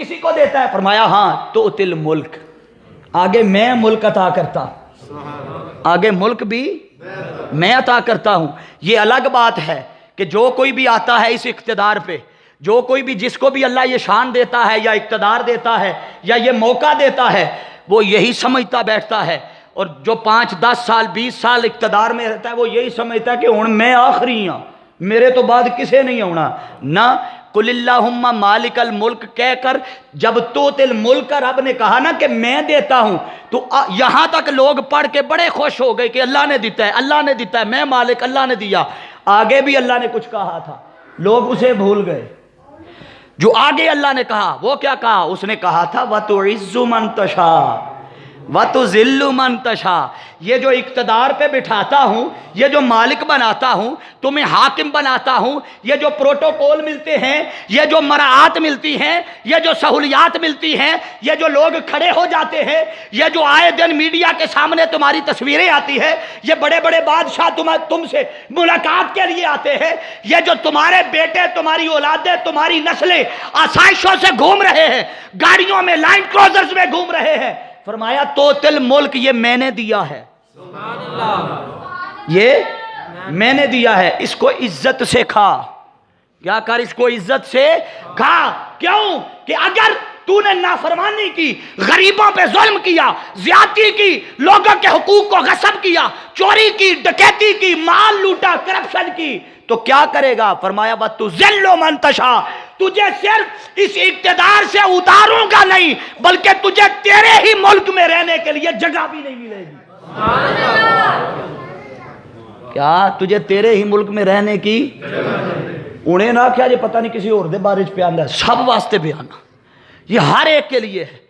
किसी को देता है? फरमाया हाँ, तो तिल मुल्क, आगे मैं मुल्क अता करता, आगे मुल्क भी मैं अता करता हूं। ये अलग बात है कि जो कोई भी आता है इस इख्तिदार पे, जो कोई भी, जिसको भी अल्लाह ये शान देता है या इख्तिदार देता है या ये मौका देता है, वो यही समझता बैठता है। और जो 5, 10 साल 20 साल इख्तिदार में रहता है वो यही समझता है कि हुण मैं आखिरी हाँ, मेरे तो बाद किसे नहीं आना ना। कुलिल्लाहुम्मा मालिकल मुल्क कहकर जब तोतिल मुल्क रब ने कहा ना कि मैं देता हूं, तो यहां तक लोग पढ़ के बड़े खुश हो गए कि अल्लाह ने दिता है, अल्लाह ने दिता है, मैं मालिक, अल्लाह ने दिया। आगे भी अल्लाह ने कुछ कहा था, लोग उसे भूल गए। जो आगे अल्लाह ने कहा वो क्या कहा? उसने कहा था वतुइज्जु मन तशा वतुज़िल्लु मन तशा। ये जो इक़्तिदार पे बिठाता हूँ, ये जो मालिक बनाता हूँ, तुम्हें हाकिम बनाता हूँ, ये जो प्रोटोकॉल मिलते हैं, ये जो मराआत मिलती हैं, ये जो सहूलियात मिलती हैं, ये जो लोग खड़े हो जाते हैं, ये जो आए दिन मीडिया के सामने तुम्हारी तस्वीरें आती है, ये बड़े बड़े बादशाह तुमसे मुलाकात के लिए आते हैं, ये जो तुम्हारे बेटे, तुम्हारी औलादें, तुम्हारी नस्लें आसाइशों से घूम रहे हैं, गाड़ियों में, लैंड क्रूजर्स में घूम रहे हैं, फरमाया तो तिल मुल्क ये मैंने दिया है, ये मैंने दिया है, इसको इज्जत से खा। क्या कर? इसको इज्जत से खा। क्यों? कि अगर तूने नाफरमानी की, गरीबों पे जुल्म किया, ज्यादती की, लोगों के हुकूक को गस्ब किया, चोरी की, डकैती की, माल लूटा, करप्शन की, तो क्या करेगा? फरमाया बस तू ज़िल्लो मन तशा, तुझे सिर्फ इस इक़्तिदार से उतारूंगा नहीं, बल्कि तुझे तेरे ही मुल्क में रहने के लिए जगह भी नहीं मिलेगी। क्या? तुझे तेरे ही मुल्क में रहने की? उन्हें ना क्या, ये पता नहीं किसी और दे बारे पे आंदा, सब वास्ते बयान, ये हर एक के लिए है।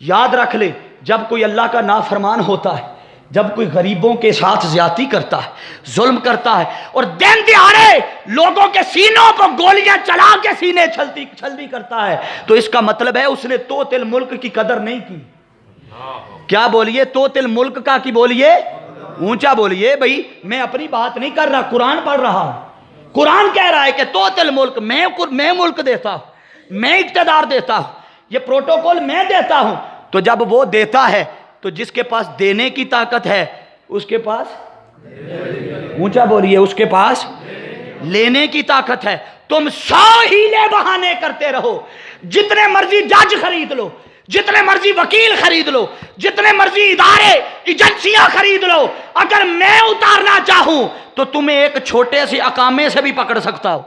याद रख ले, जब कोई अल्लाह का नाफरमान होता है, जब कोई गरीबों के साथ ज्यादती करता है, जुल्म करता है, और दिन दिहाड़े लोगों के सीनों पर गोलियां चला के सीने छलनी करता है, तो इसका मतलब है उसने तो तिल मुल्क की कदर नहीं की। क्या बोलिए? तो तिल मुल्क का की बोलिए, ऊंचा बोलिए भाई। मैं अपनी बात नहीं कर रहा, कुरान पढ़ रहा हूं। कुरान कह रहा है कि तो तिल मुल्क, मैं मुल्क देता हूं, मैं इक़्तिदार देता हूं, ये प्रोटोकॉल मैं देता हूं। तो जब वो देता है तो जिसके पास देने की ताकत है उसके पास, ऊंचा बोलिए, उसके पास लेने की ताकत है। तुम 100 हीले बहाने करते रहो, जितने मर्जी जज खरीद लो, जितने मर्जी वकील खरीद लो, जितने मर्जी इदारे, एजेंसियां खरीद लो, अगर मैं उतारना चाहूं तो तुम्हें एक छोटे से अकामे से भी पकड़ सकता हूं।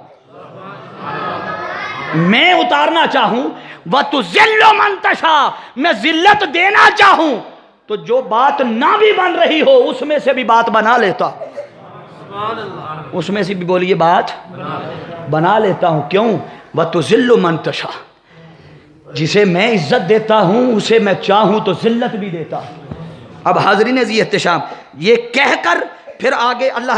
मैं उतारना चाहूं वह तो ज़िल्लो मन तशा, मैं जिल्लत देना चाहूं तो जो बात ना भी बन रही हो उसमें से भी बात बना लेता, उसमें से भी बोलिए बात बना लेता हूं। क्यों? वह तो ज़िल्लो मन तशा, जिसे मैं इज्जत देता हूं उसे मैं चाहूं तो जिल्लत भी देता हूं। अब हाज़रीन अज़ीज़ एहतिशाम, ये कहकर फिर आगे अल्लाह